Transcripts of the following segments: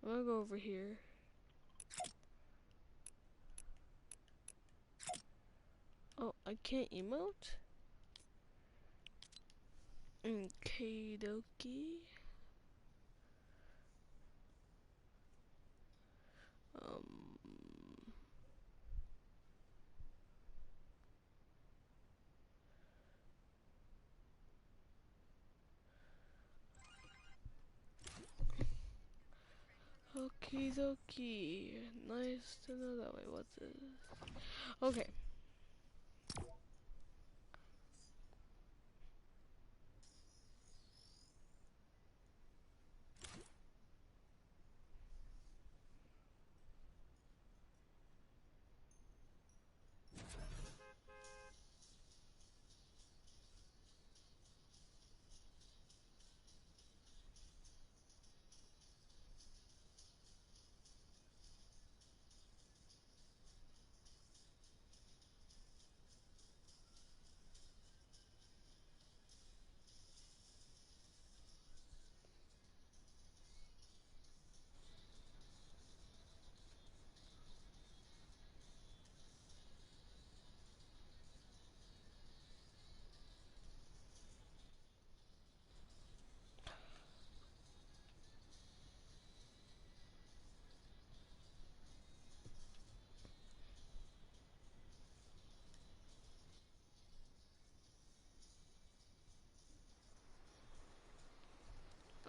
I'm gonna go over here. Oh, I can't emote? Okay, dokie. Um, Okie dokie. Nice to know that way. What's this? Okay.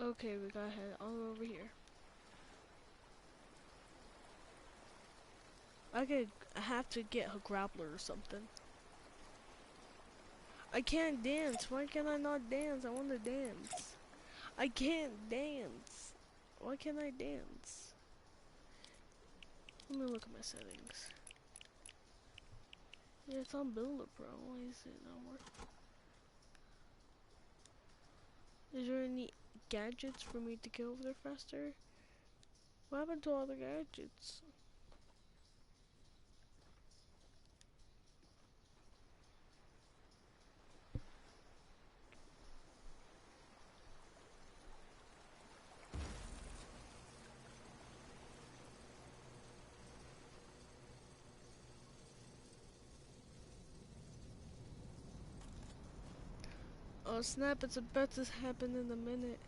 Okay, we gotta head all over here. I have to get a grappler or something. I can't dance. Why can I not dance? I want to dance. I can't dance. Why can't I dance? Let me look at my settings. Yeah, it's on Builder Pro. Why is it not working? Is there any gadgets for me to get over there faster? What happened to all the gadgets? Oh snap, it's about to happen in a minute.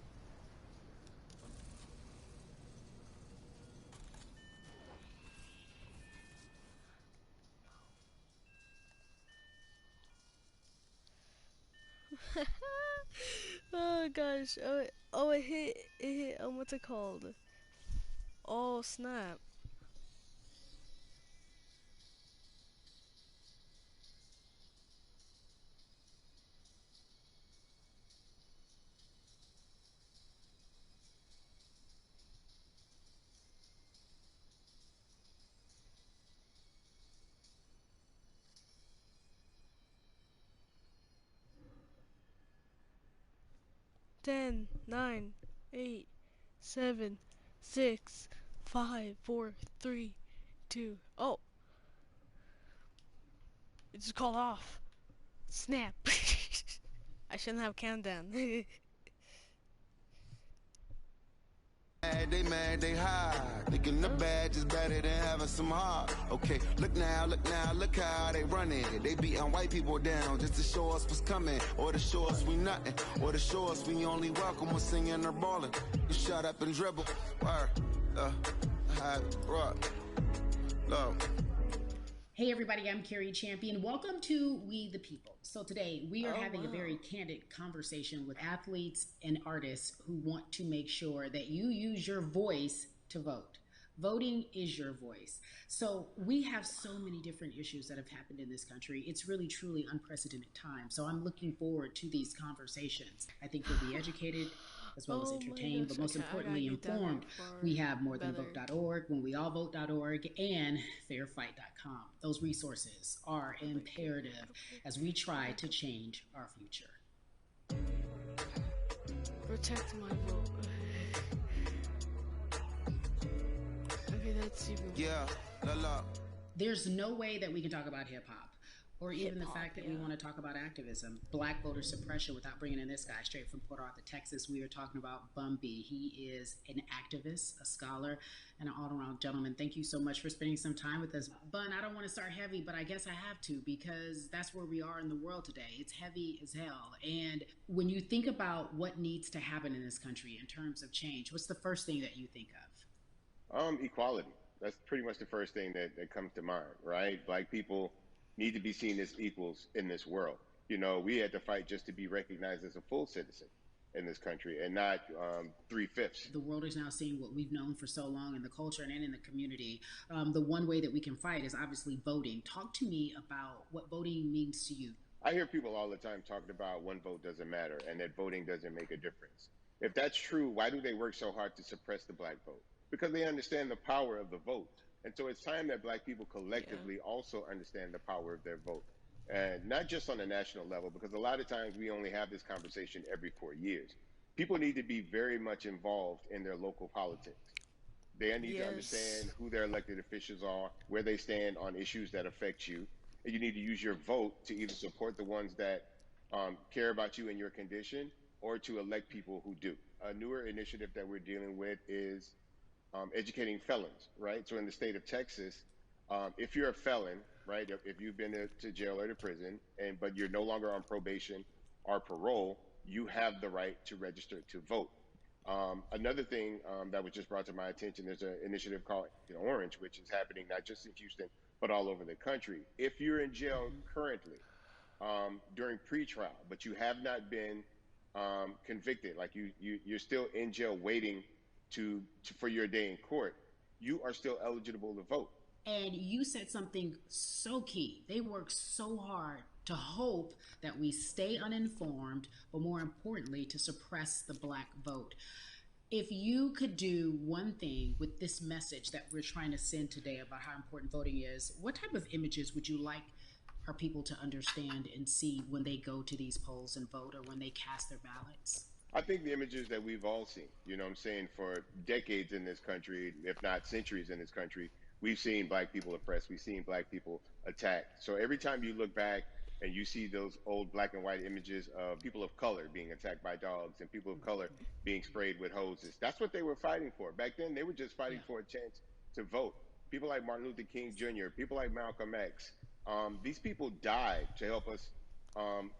Oh gosh, it hit, what's it called? Oh snap. 10, 9, 8, 7, 6, 5, 4, 3, 2. Oh, it just called off. Snap. I shouldn't have countdown. Mad, they hide. Thinking the badge is better than having some heart. Okay, look now, look how they running. They beating white people down just to show us what's coming. Or to show us we nothing. Or to show us we only welcome when singing or balling. You shut up and dribble. Rock. Love. Hey everybody, I'm Carrie Champion. Welcome to We the People. So today we are having a very candid conversation with athletes and artists who want to make sure that you use your voice to vote. Voting is your voice. So we have so many different issues that have happened in this country. It's really, truly unprecedented time. So I'm looking forward to these conversations. I think you'll be educated as well as entertained, but most importantly informed. We have morethanavote.org, whenweallvote.org, and fairfight.com. Those resources are imperative as we try to change our future. Protect my vote. Okay, that's even. Yeah, la la. There's no way that we can talk about hip hop Or even hip the hop. fact that we Yeah. want to talk about activism, black voter suppression, without bringing in this guy straight from Port Arthur, Texas. We are talking about Bumby. He is an activist, a scholar, and an all around gentleman. Thank you so much for spending some time with us. Bun, I don't want to start heavy, but I guess I have to because that's where we are in the world today. It's heavy as hell. And when you think about what needs to happen in this country in terms of change, what's the first thing that you think of? Equality. That's pretty much the first thing that comes to mind, right? Black people need to be seen as equals in this world. You know, we had to fight just to be recognized as a full citizen in this country and not three-fifths. The world is now seeing what we've known for so long in the culture and in the community. The one way that we can fight is obviously voting. Talk to me about what voting means to you. I hear people all the time talking about one vote doesn't matter and that voting doesn't make a difference. If that's true, why do they work so hard to suppress the black vote? Because they understand the power of the vote. And so it's time that black people Yeah. collectively also understand the power of their vote. And not just on a national level, because a lot of times we only have this conversation every 4 years. People need to be very much involved in their local politics. They need to understand Yes. who their elected officials are, where they stand on issues that affect you. And you need to use your vote to either support the ones that care about you and your condition or to elect people who do. A newer initiative that we're dealing with is educating felons, right? So in the state of Texas, if you're a felon, right, if you've been to jail or to prison, but you're no longer on probation or parole, you have the right to register to vote. Another thing that was just brought to my attention, there's an initiative called Orange, which is happening not just in Houston, but all over the country. If you're in jail Mm-hmm. currently during pretrial, but you have not been convicted, like you're still in jail waiting for your day in court, you are still eligible to vote. And you said something so key. They work so hard to hope that we stay uninformed, but more importantly, to suppress the black vote. If you could do one thing with this message that we're trying to send today about how important voting is, what type of images would you like our people to understand and see when they go to these polls and vote or when they cast their ballots? I think the images that we've all seen, you know what I'm saying, for decades in this country, if not centuries in this country, we've seen black people oppressed, we've seen black people attacked. So every time you look back and you see those old black and white images of people of color being attacked by dogs and people of color being sprayed with hoses, that's what they were fighting for. Back then, they were just Yeah. fighting for a chance to vote. People like Martin Luther King Jr., people like Malcolm X, these people died to help us um,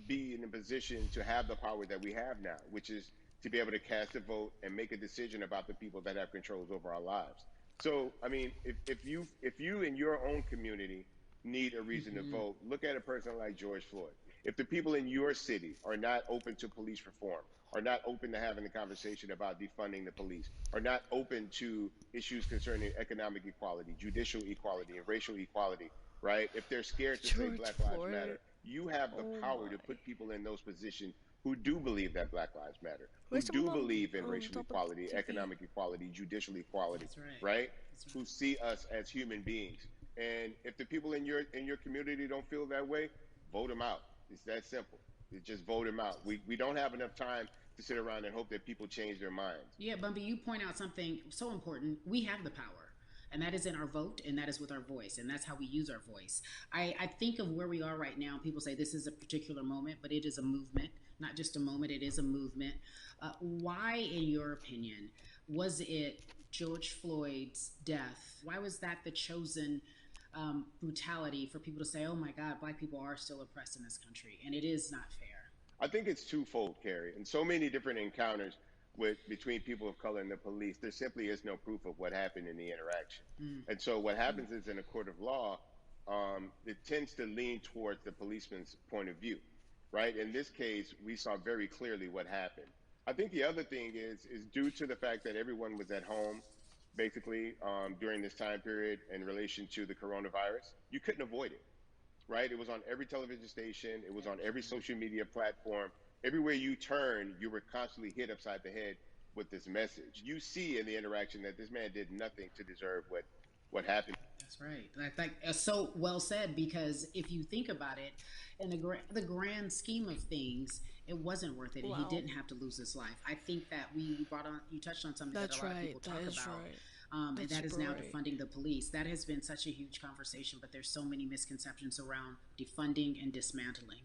be in a position to have the power that we have now, which is to be able to cast a vote and make a decision about the people that have controls over our lives. So, I mean, if you in your own community need a reason to Mm-hmm. vote, look at a person like George Floyd. If the people in your city are not open to police reform, are not open to having a conversation about defunding the police, are not open to issues concerning economic equality, judicial equality, and racial equality, right? If they're scared to say George Black Lives Floyd. Matter, you have the Oh power my. to put people in those positions who do believe that Black Lives Matter, who Where's do someone believe in on racial top of equality, the TV? economic equality, judicial equality, That's right. right? That's Who right. see us as human beings. And if the people in your community don't feel that way, vote them out. It's that simple. It's just vote them out. We don't have enough time to sit around and hope that people change their minds. Yeah, Bumpy, you point out something so important. We have the power. And that is in our vote, and that is with our voice, and that's how we use our voice. I think of where we are right now. People say this is a particular moment, but it is a movement, not just a moment, it is a movement. Why, in your opinion, was it George Floyd's death? Why was that the chosen brutality for people to say, oh my God, black people are still oppressed in this country, and it is not fair? I think it's twofold, Carrie. In so many different encounters between people of color and the police, there simply is no proof of what happened in the interaction. Mm. And so what happens is in a court of law, it tends to lean towards the policeman's point of view, right? In this case, we saw very clearly what happened. I think the other thing is due to the fact that everyone was at home, basically during this time period in relation to the coronavirus. You couldn't avoid it, right? It was on every television station. It was on every social media platform. Everywhere you turn, you were constantly hit upside the head with this message. You see in the interaction that this man did nothing to deserve what happened. That's right. I think so well said, because if you think about it, in the grand scheme of things, it wasn't worth it, and he Wow. didn't have to lose his life. I think that you touched on something that a That's lot of right. people That talk is about. right. and That's that is super now right. defunding the police. That has been such a huge conversation, but there's so many misconceptions around defunding and dismantling.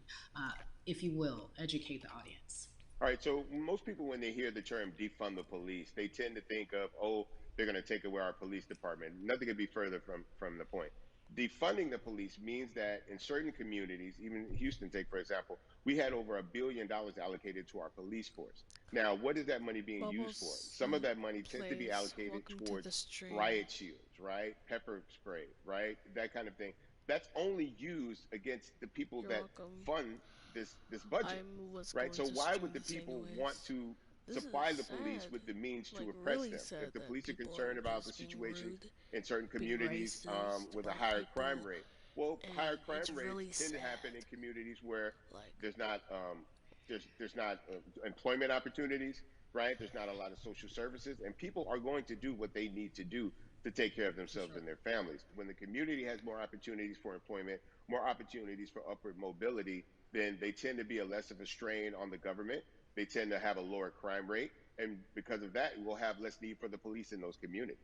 If you will, educate the audience. All right, so most people, when they hear the term defund the police, they tend to think of, oh, they're going to take away our police department. Nothing could be further from the point. Defunding the police means that in certain communities, even Houston, take for example, we had over $1 billion allocated to our police force. Now, what is that money being used for? Bubbles, Some of that money tends to be please, allocated welcome to the towards stream. riot shields, right? Pepper spray, right? That kind of thing. That's only used against the people You're that welcome. fund this I budget, was right? going So to why stream would the this people want anyways. to This is supply the police sad. with the means to Like, oppress really them? If sad the that police are people are concerned about the just being situation rude, in certain being communities racist to with a black higher crime people, rate, well, higher and crime it's rates really tend to happen sad. in communities where Like, there's not there's not employment opportunities, right? There's not a lot of social services, and people are going to do what they need to do to take care of For themselves sure. and their families. When the community has more opportunities for employment, more opportunities for upward mobility, then they tend to be a less of a strain on the government. They tend to have a lower crime rate, and because of that, we'll have less need for the police in those communities.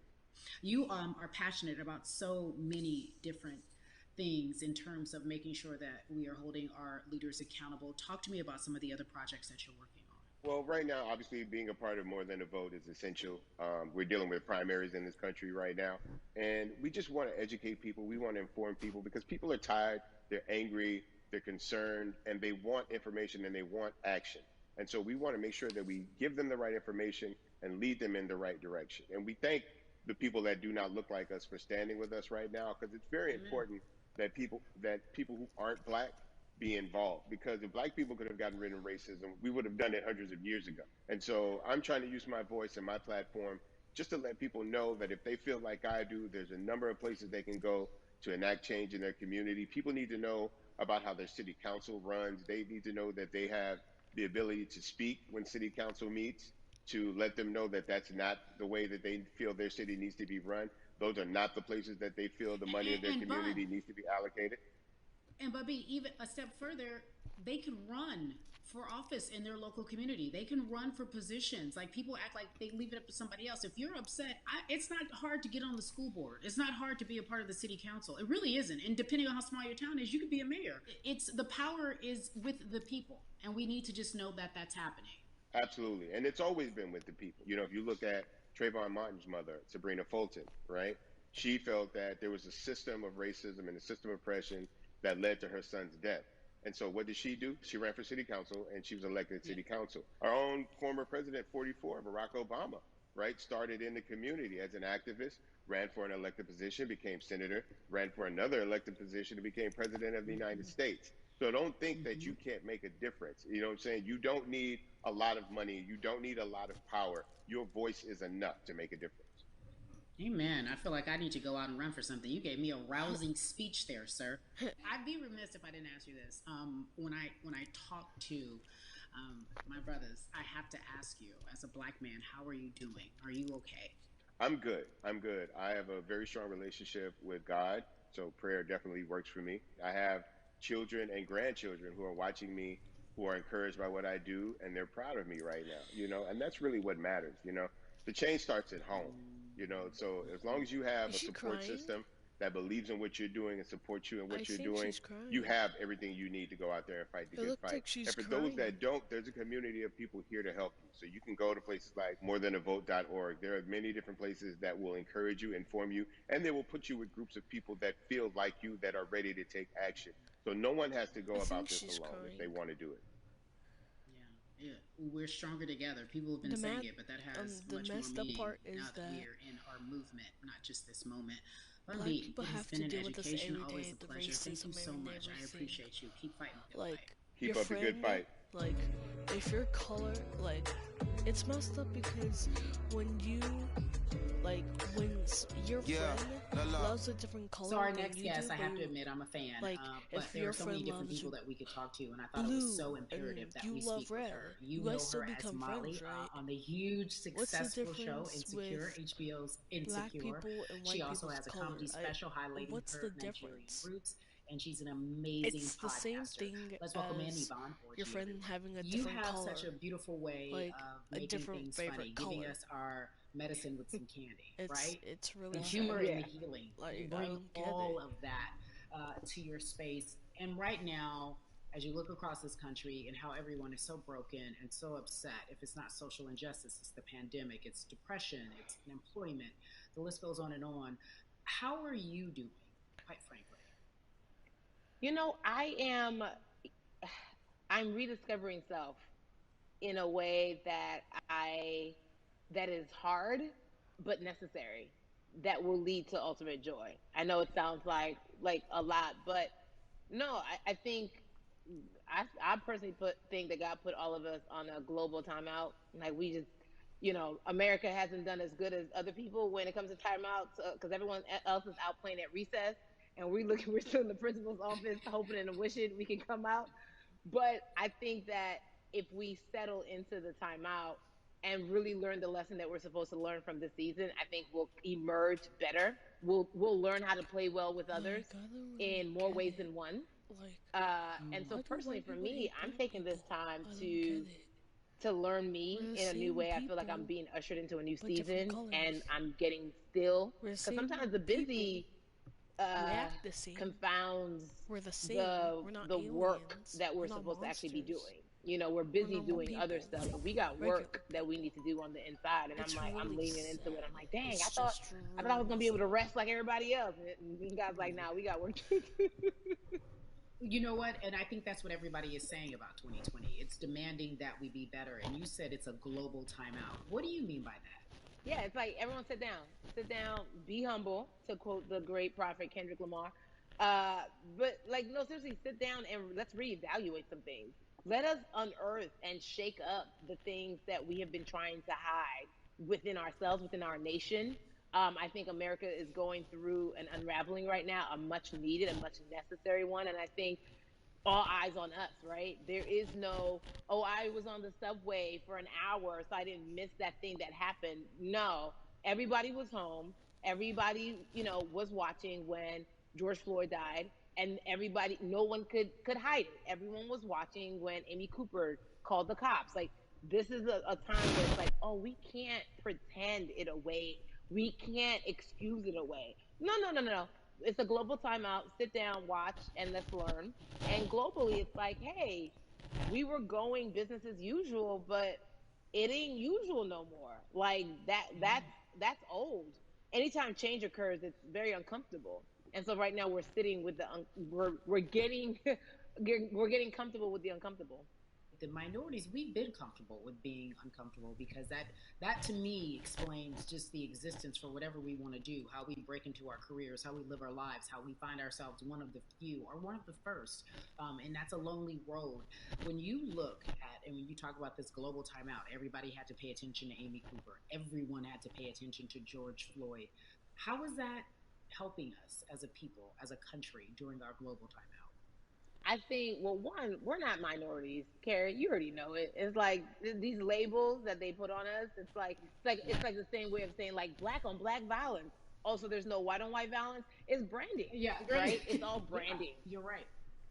You are passionate about so many different things in terms of making sure that we are holding our leaders accountable. Talk to me about some of the other projects that you're working on. Well, right now, obviously, being a part of More Than a Vote is essential. We're dealing with primaries in this country right now, and we just want to educate people. We want to inform people because people are tired, they're angry, they're concerned, and they want information and they want action. And so we want to make sure that we give them the right information and lead them in the right direction. And we thank the people that do not look like us for standing with us right now because it's very Amen. important that people who aren't black be involved because if black people could have gotten rid of racism, we would have done it hundreds of years ago. And so I'm trying to use my voice and my platform just to let people know that if they feel like I do, there's a number of places they can go to enact change in their community. People need to know about how their city council runs. They need to know that they have the ability to speak when city council meets, to let them know that that's not the way that they feel their city needs to be run. Those are not the places that they feel the money of their And Bud, community needs to be allocated. and Bubby, even a step further, they can run for office in their local community. They can run for positions. Like people act like they leave it up to somebody else. If you're upset, it's not hard to get on the school board. It's not hard to be a part of the city council. It really isn't. And depending on how small your town is, you could be a mayor. It's the power is with the people, and we need to just know that that's happening. Absolutely. And it's always been with the people. You know, if you look at Trayvon Martin's mother, Sabrina Fulton, right? She felt that there was a system of racism and a system of oppression that led to her son's death. And so what did she do? She ran for city council and she was elected Yeah. city council. Our own former president, 44, Barack Obama, right? Started in the community as an activist, ran for an elected position, became senator, ran for another elected position, and became president of the United Mm-hmm. States. So don't think that Mm-hmm. you can't make a difference. You know what I'm saying? You don't need a lot of money. You don't need a lot of power. Your voice is enough to make a difference. Amen. I feel like I need to go out and run for something. You gave me a rousing speech there, sir. I'd be remiss if I didn't ask you this. When I talk to my brothers, I have to ask you, as a black man, how are you doing? Are you okay? I'm good. I'm good. I have a very strong relationship with God, so prayer definitely works for me. I have children and grandchildren who are watching me, who are encouraged by what I do, and they're proud of me right now, and that's really what matters, The change starts at home, so as long as you have is a she support crying? system that believes in what you're doing and supports you in I what you're think doing, she's you crying. have everything you need to go out there and fight the It good looked fight. like she's And for those crying. that don't, there's a community of people here to help you. So you can go to places like morethanavote.org. There are many different places that will encourage you, inform you, and they will put you with groups of people that feel like you, that are ready to take action. So no one has to I go think about this she's alone if they crying. want to do it. Yeah, yeah. We're stronger together. People have been The saying mad, it, but that has the much more messed up meaning part now is that we that are in our movement, not just this moment. black Bubby, people it has have been to an deal with this education, every always day, a the pleasure. Thank you racism so and much. I everything. appreciate you. Keep fighting the good fight. Like, your Keep up the good friend, fight. like, if your color, like, it's messed up because when you, like, your Yeah, friend la la. loves a different So color our than next you do, guest, I but have to admit, I'm a fan. like, But if there are your so many friend different loves people that we could talk to, and I thought it was blue so and imperative that you we love speak with red, her. you You guys know still her as become Molly friends, right? on the huge, What's the successful show difference Insecure, with HBO's black Insecure. people and She white also people's has a color? comedy special highlighting What's the her Nigerian difference? roots, and she's an amazing It's the same podcaster. thing Let's welcome in as Yvonne your Orji, friend everyone. having a You different have such a color, beautiful way like of a making different things favorite funny, giving color. us our medicine with some candy, It's right? it's The really humor sad. and the Yeah. healing. You Like I bring don't get all it. of that to your space. And right now, as you look across this country and how everyone is so broken and so upset, if it's not social injustice, it's the pandemic, it's depression, it's unemployment, the list goes on and on. How are you doing, quite frankly? I am I'm rediscovering self in a way that is hard but necessary, that will lead to ultimate joy. I know it sounds like a lot, but no, I think I personally think that God put all of us on a global timeout. Like we just, America hasn't done as good as other people when it comes to timeouts, because everyone else is out playing at recess, and we're still in the principal's office hoping and wishing we can come out. But I think that if we settle into the timeout and really learn the lesson that we're supposed to learn from this season, I think we'll emerge better. We'll learn how to play well with others Like I don't really in more get ways it. than one. Like And so why do personally white for people me, hate I'm black taking this people? time I don't get to it. learn We're me the in a new same way. I feel like I'm people, being ushered into a new but different season, and colors. I'm getting still, We're the because same sometimes the people. busy We uh, act the same. confounds We're the same. the We're not the work aliens. that We're we're not supposed to actually be monsters. doing. We're We're busy normal doing other people. stuff, but we got Regular work that we people. need to do on the inside. And It's I'm really leaning into it. sad. I'm like, dang, It's just I thought I was gonna really be able to sad. rest like everybody else. And God's like, nah, we got work to do. You know what? And I think that's what everybody is saying about 2020. It's demanding that we be better. And you said it's a global timeout. What do you mean by that? Yeah, it's like everyone sit down, be humble, to quote the great prophet Kendrick Lamar. But like, no, seriously, sit down and let's reevaluate some things. Let us unearth and shake up the things that we have been trying to hide within ourselves, within our nation. I think America is going through an unraveling right now, a much needed, a much necessary one. And I think all eyes on us, right? There is no, oh, I was on the subway for an hour, so I didn't miss that thing that happened. No, everybody was home. Everybody, was watching when George Floyd died, and everybody, no one could hide it. Everyone was watching when Amy Cooper called the cops. Like, this is a time where it's like, oh, we can't pretend it away. We can't excuse it away. No, no, no, no, no. It's a global timeout. Sit down, watch, and let's learn. And globally, it's like, hey, we were going business as usual, but it ain't usual no more. Like that that's old. Anytime change occurs, it's very uncomfortable. And so right now we're sitting with we're getting we're getting comfortable with the uncomfortable. The minorities, we've been comfortable with being uncomfortable, because that to me explains just the existence for whatever we want to do, how we break into our careers, how we live our lives, how we find ourselves one of the few or one of the first. And that's a lonely road. When you look at, and when you talk about this global timeout, everybody had to pay attention to Amy Cooper, everyone had to pay attention to George Floyd. How is that helping us as a people, as a country, during our global timeout? I think, well, one, we're not minorities, Carrie. You already know it. It's like these labels that they put on us. It's like the same way of saying like black on black violence. Also, there's no white on white violence. It's branding, Yeah, right? right. It's all Yeah, branding. you're right.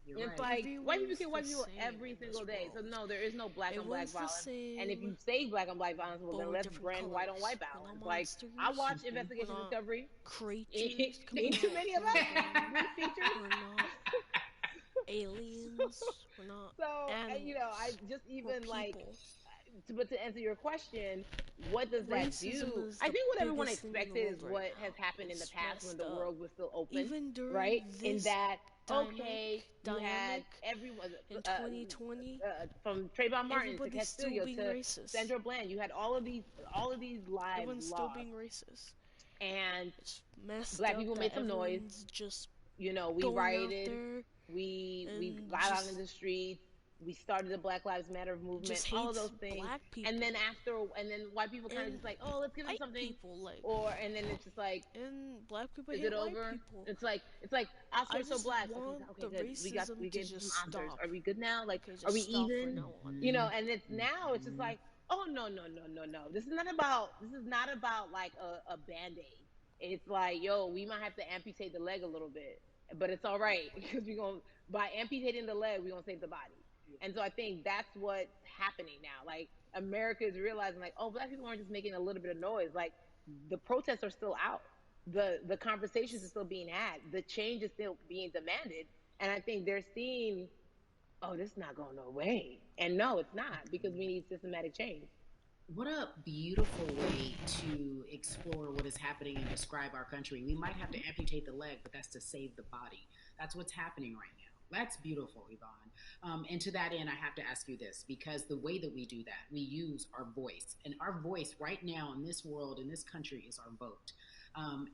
You're It's right. like white people Everyone's kill the white people same every in this single day. So world. no, there is no black on black Everyone's the violence. And if same, you say black on black violence, well but then we're let's different brand white on colors. white We're not violence. Like I monsters. watch We're Investigation not Discovery. creatures coming Ain't too out many of from the us. ground. We features. We're not aliens. We're not So I animals. just We're even like, people. but to answer your question, what does that Racism do? is I the think what everyone biggest thing in the expected is world right what has now. happened in the It's past when messed the up. world was still open, Even during right? In this that, dynamic okay, you had dynamic everyone in 2020, from Trayvon Martin to everybody's still Castillo being to racist. Sandra Bland. You had all of these lives Everyone's still lost, being racist. and It's messed black up people that made some noise. everyone's just We going out rioted, there we and got out in just the streets, we started the Black Lives Matter movement, all of hates those things. black And then people white people kind of and just like, oh, let's give them white something. people, like, And then it's just like, and black people is hate it white over? people. It's like I Oscars so just black. Okay, want okay, the good. We racism to gave just some Oscars. stop. Are we good now? Like, Okay, are we just stop from even? now on. And it's now it's just like, oh no, no, no, no, no. This is not about like a band-aid. It's like, yo, we might have to amputate the leg a little bit, but it's all right because we're gonna, by amputating the leg, we're gonna save the body. And so I think that's what's happening now. Like America is realizing like, oh, black people aren't just making a little bit of noise. Like the protests are still out. The conversations are still being had. The change is still being demanded. And I think they're seeing, oh, this is not going no way. And no, it's not because we need systematic change. What a beautiful way to explore what is happening and describe our country. We might have to amputate the leg, but that's to save the body. That's what's happening right now. That's beautiful, Yvonne. And to that end, I have to ask you this because the way that we do that, we use our voice. And our voice right now in this world, in this country, is our vote.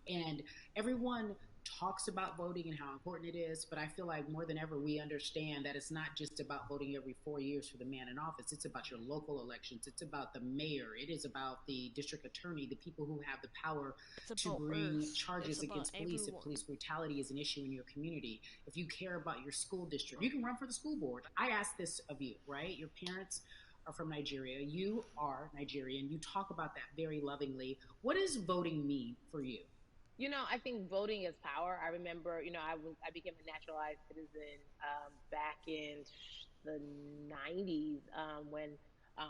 And everyone talks about voting and how important it is, but I feel like more than ever we understand that it's not just about voting every 4 years for the man in office. It's about your local elections. It's about the mayor. It is about the district attorney, the people who have the power It's to about bring Earth. It's charges about against police if everyone. police brutality is an issue in your community. If you care about your school district, you can run for the school board. I ask this of you, right? Your parents are from Nigeria. You are Nigerian. You talk about that very lovingly. What does voting mean for you? I think voting is power. I remember, I became a naturalized citizen back in the '90s when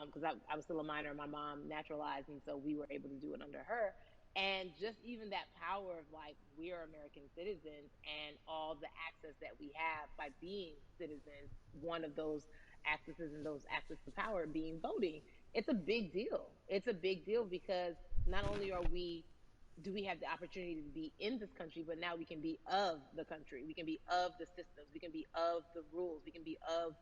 because I was still a minor. My mom naturalized, and so we were able to do it under her. And just even that power of like we are American citizens and all the access that we have by being citizens. One of those accesses and those access to power being voting. It's a big deal. It's a big deal because not only are we do we have the opportunity to be in this country, but now we can be of the country. We can be of the systems. We can be of the rules. We can be of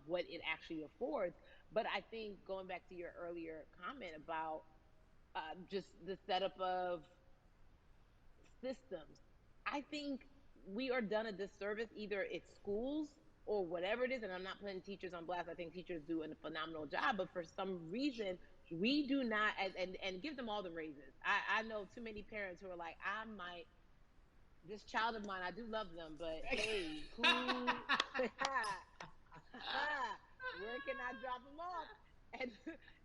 what it actually affords. But I think going back to your earlier comment about just the setup of systems. I think we are done a disservice either it's schools or whatever it is, and I'm not putting teachers on blast. I think teachers do a phenomenal job, but for some reason we do not and give them all the raises. I know too many parents who are like, I might this child of mine, I do love them, but hey, who where can I drop them off? And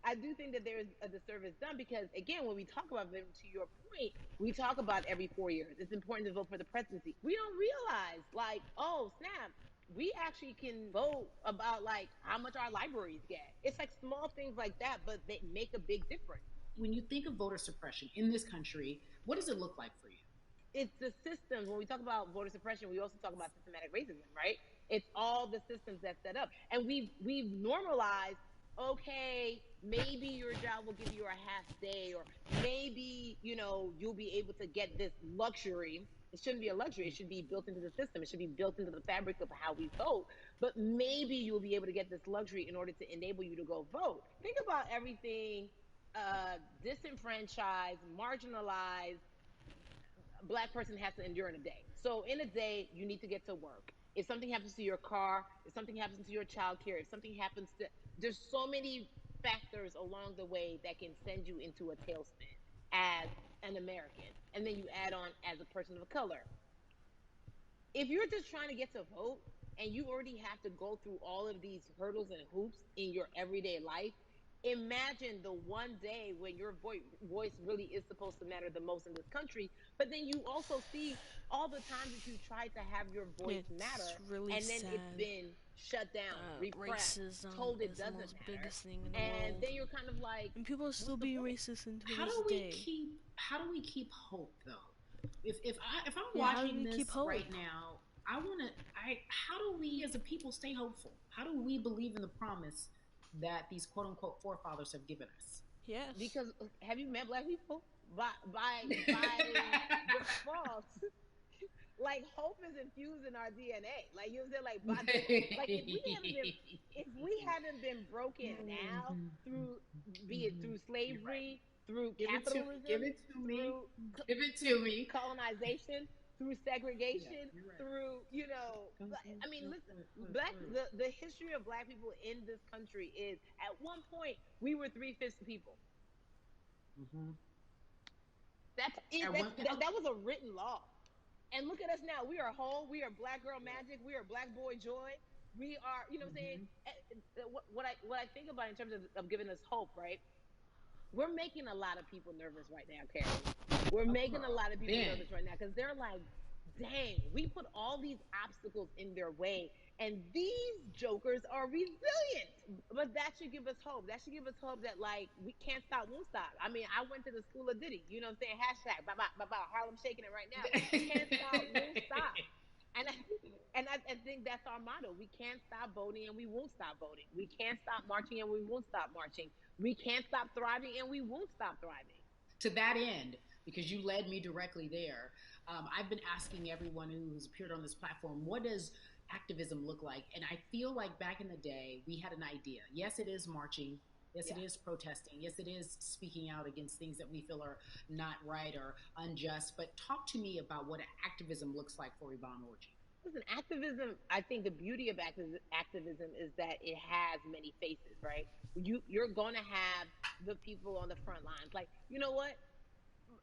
I do think that there is a disservice done because, again, when we talk about voting, to your point, we talk about every 4 years. It's important to vote for the presidency. We don't realize, like, oh, snap, we actually can vote about, like, how much our libraries get. It's like small things like that, but they make a big difference. When you think of voter suppression in this country, what does it look like for you? It's the systems. When we talk about voter suppression, we also talk about systematic racism, right? It's all the systems that set up, and we've normalized. Okay, maybe your job will give you a half day, or maybe you'll be able to get this luxury. It shouldn't be a luxury. It should be built into the system. It should be built into the fabric of how we vote. But maybe you'll be able to get this luxury in order to enable you to go vote. Think about everything disenfranchised, marginalized, black person has to endure in a day. So in a day, you need to get to work. If something happens to your car, if something happens to your child care, if something happens to, there's so many factors along the way that can send you into a tailspin as an American. And then you add on as a person of color. If you're just trying to get to vote and you already have to go through all of these hurdles and hoops in your everyday life, imagine the one day when your voice really is supposed to matter the most in this country, but then you also see all the times that you tried to have your voice It's matter really and then it's sad been shut down, that repressed, racism told it is the doesn't most matter. biggest thing in the And world. then you're kind of like, And people are still what's the being point? racist into How this do we day. keep hope though? If I'm Yeah, how do watching we keep this hope? right now, I want to I how do we as a people stay hopeful? How do we believe in the promise that these quote unquote forefathers have given us? Yes. Because have you met black people? By default, like hope is infused in our DNA. Like you know what I'm saying? Like by default, like if we haven't been broken now through be it through You're right. slavery, through Give it to give capitalism, it to me. through Give it to me. colonization, through Yeah, segregation, you're right. through I mean, listen, the history of black people in this country is at one point we were 3/5 people. Mm-hmm. That's it. At one point, That was a written law. And look at us now. We are whole. We are black girl magic. We are black boy joy. We are, you know what I'm saying? mm-hmm. What I think about in terms of giving us hope, right? We're making a lot of people nervous right now, Carrie. We're making a lot of people Man, nervous right now because they're like, dang, we put all these obstacles in their way And these jokers are resilient. But that should give us hope. That should give us hope that like we can't stop, won't stop. I mean, I went to the school of Diddy. You know what I'm saying? Hashtag Harlem shaking it right now. Can't stop, won't stop. And I think that's our motto. We can't stop voting and we won't stop voting. We can't stop marching and we won't stop marching. We can't stop thriving and we won't stop thriving. To that end, because you led me directly there, I've been asking everyone who's appeared on this platform, what does activism look like? And I feel like back in the day, we had an idea. Yes, it is marching. Yes, Yeah. it is protesting. Yes, it is speaking out against things that we feel are not right or unjust. But talk to me about what activism looks like for Yvonne Orji. Listen, activism, I think the beauty of activism is that it has many faces, right? You're going to have the people on the front lines. Like, you know what?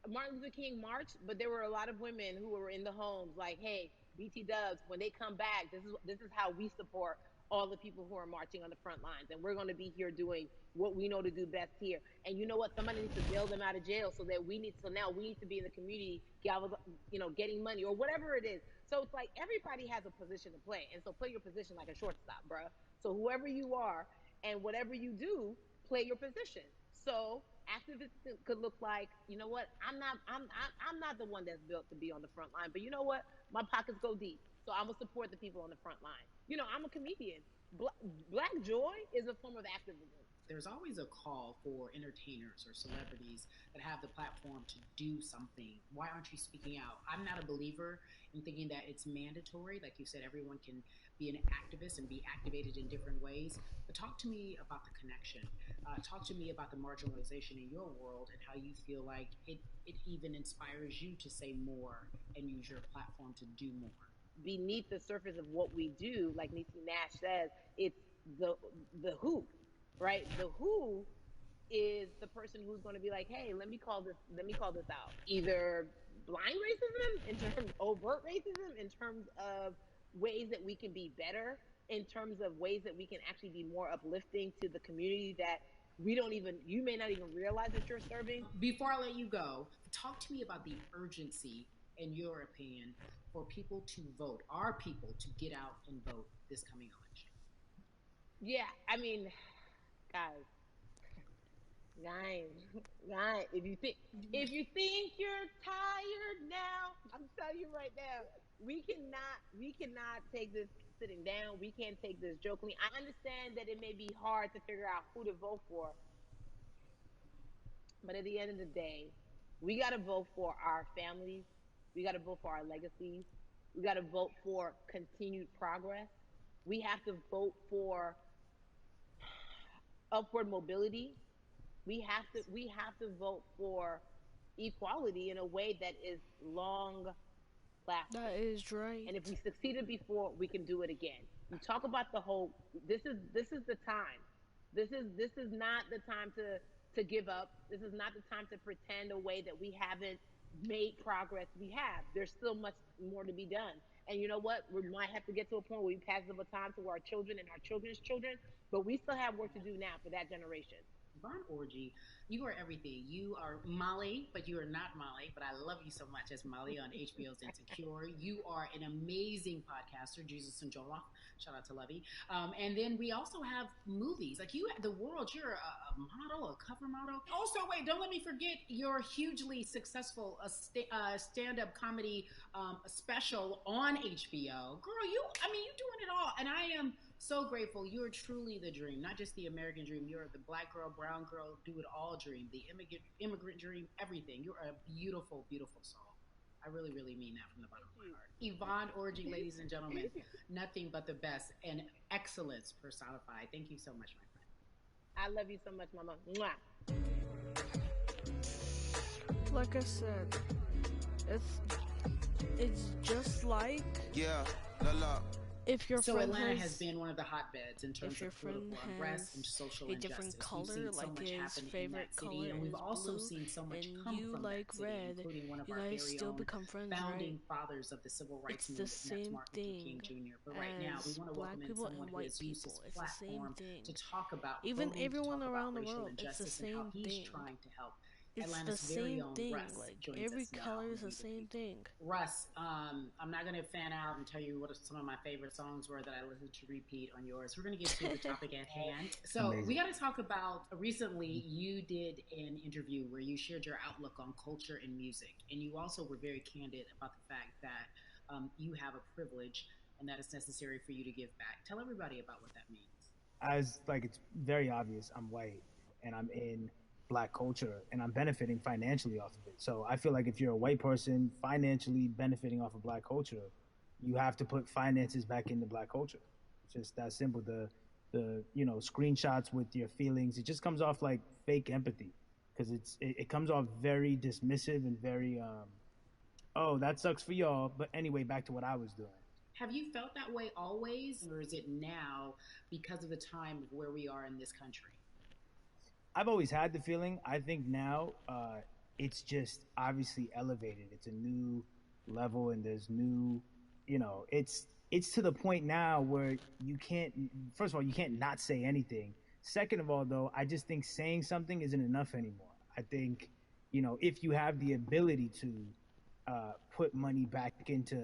Martin Luther King marched, but there were a lot of women who were in the homes like, hey, BT Dubs, when they come back, this is how we support all the people who are marching on the front lines. And we're going to be here doing what we know to do best here. And you know what? Somebody needs to bail them out of jail so now we need to be in the community, getting money or whatever it is. So it's like everybody has a position to play. And so play your position like a shortstop, bruh. So whoever you are and whatever you do, play your position. So activism could look like, you know what? I'm not the one that's built to be on the front line, but you know what? My pockets go deep, so I'm gonna support the people on the front line. I'm a comedian. Black joy is a form of activism. There's always a call for entertainers or celebrities that have the platform to do something. Why aren't you speaking out? I'm not a believer in thinking that it's mandatory. Like you said, everyone can be an activist and be activated in different ways. But talk to me about the connection. Talk to me about the marginalization in your world and how you feel like it even inspires you to say more and use your platform to do more. Beneath the surface of what we do, like Niecy Nash says, it's the the who, right? The who is the person who's going to be like, hey, let me call this out. Either blind racism in terms of overt racism, in terms of ways that we can be better, in terms of ways that we can actually be more uplifting to the community that you may not even realize that you're serving. Before I let you go, talk to me about the urgency, in your opinion, for people to vote, our people to get out and vote this coming election. Yeah, I mean, guys, guys, guys, if you think you're tired now, I'm telling you right now, we cannot take this sitting down. We can't take this jokingly. I understand that it may be hard to figure out who to vote for, but at the end of the day, we got to vote for our families. We got to vote for our legacies. We got to vote for continued progress. We have to vote for upward mobility. We have to vote for equality in a way that is long That lasting. is And if right. we succeeded before, we can do it again. You talk about the whole. This is the time. This is not the time to give up. This is not the time to pretend away that we haven't made progress. We have. There's still much more to be done. And you know what? We might have to get to a point where we pass the baton to our children and our children's children, but we still have work to do now for that generation. Von Orgy, you are everything. You are Molly, but you are not Molly. But I love you so much as Molly on HBO's Insecure. You are an amazing podcaster, Jesus and Joloff. Shout out to Lovey. And then we also have movies. Like you, the world. You're a model, a cover model. Also, wait, don't let me forget your hugely successful stand-up comedy special on HBO. Girl, you doing it all, and I am so grateful. You're truly the dream, not just the American dream. You're the black girl, brown girl, do it all dream, the immigrant dream, everything. You're a beautiful, beautiful soul. I really, really mean that from the bottom Thank of my you. heart. Yvonne Orgy, ladies and gentlemen, nothing but the best and excellence personified. Thank you so much, my friend. I love you so much, Mama. Mwah. Like I said, it's it's just like Yeah, la la. if your So friend Atlanta has has been one of the hotbeds in if terms your of friend political unrest and has social a different injustice. We've color, seen so like much his happen in favorite that city, color and we've is also blue, seen so much and come you from that like city, red, including one of you our guys very still own become friends, right? founding fathers of the civil rights It's the movement, and that's same Martin Luther King thing Jr. But right now, we as want to black welcome in people someone and who white has used his people. It's the same platform to thing. talk about Even voting, to everyone talk about around the racial world, it's the injustice, and how same he's thing. trying to help It's the Atlanta's very same own thing. Russ Like joins every us now color on is the We the same People. thing. Russ, I'm not going to fan out and tell you what some of my favorite songs were that I listened to repeat on yours. We're going to get to the topic at hand. So we got to talk about recently you did an interview where you shared your outlook on culture and music, and you also were very candid about the fact that you have a privilege and that it's necessary for you to give back. Tell everybody about what that means. As like it's very obvious, I'm white and I'm in black culture and I'm benefiting financially off of it. So I feel like if you're a white person financially benefiting off of black culture, you have to put finances back into black culture. It's just that simple. The screenshots with your feelings, it just comes off like fake empathy because it comes off very dismissive and very oh, that sucks for y'all, but anyway, back to what I was doing. Have you felt that way always, or is it now because of the time of where we are in this country? I've always had the feeling. I think now it's just obviously elevated. It's a new level, and there's new, it's to the point now where you can't. First of all, you can't not say anything. Second of all, though, I just think saying something isn't enough anymore. I think, if you have the ability to put money back into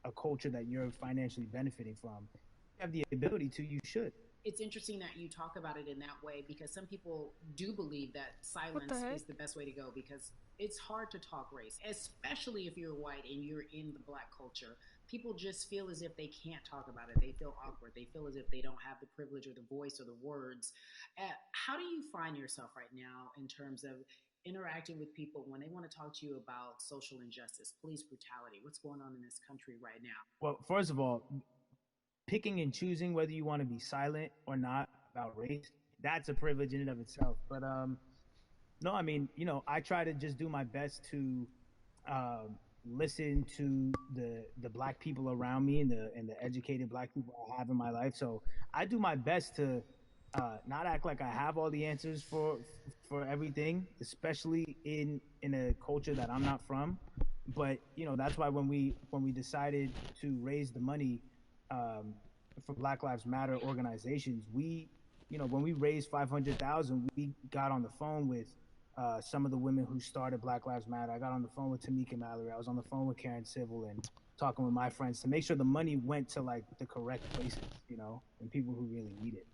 a culture that you're financially benefiting from, you have the ability to, you should. It's interesting that you talk about it in that way because some people do believe that What the silence heck? is the best way to go because it's hard to talk race, especially if you're white and you're in the black culture. People just feel as if they can't talk about it. They feel awkward. They feel as if they don't have the privilege or the voice or the words. How do you find yourself right now in terms of interacting with people when they want to talk to you about social injustice, police brutality, what's going on in this country right now? Well, first of all, picking and choosing whether you want to be silent or not about race, that's a privilege in and of itself. But no, I mean, I try to just do my best to listen to the black people around me and the educated black people I have in my life. So I do my best to not act like I have all the answers for everything, especially in a culture that I'm not from. But that's why when we decided to raise the money um, for Black Lives Matter organizations, when we raised 500,000, we got on the phone with some of the women who started Black Lives Matter. I got on the phone with Tamika Mallory. I was on the phone with Karen Civil and talking with my friends to make sure the money went to like the correct places, and people who really need it.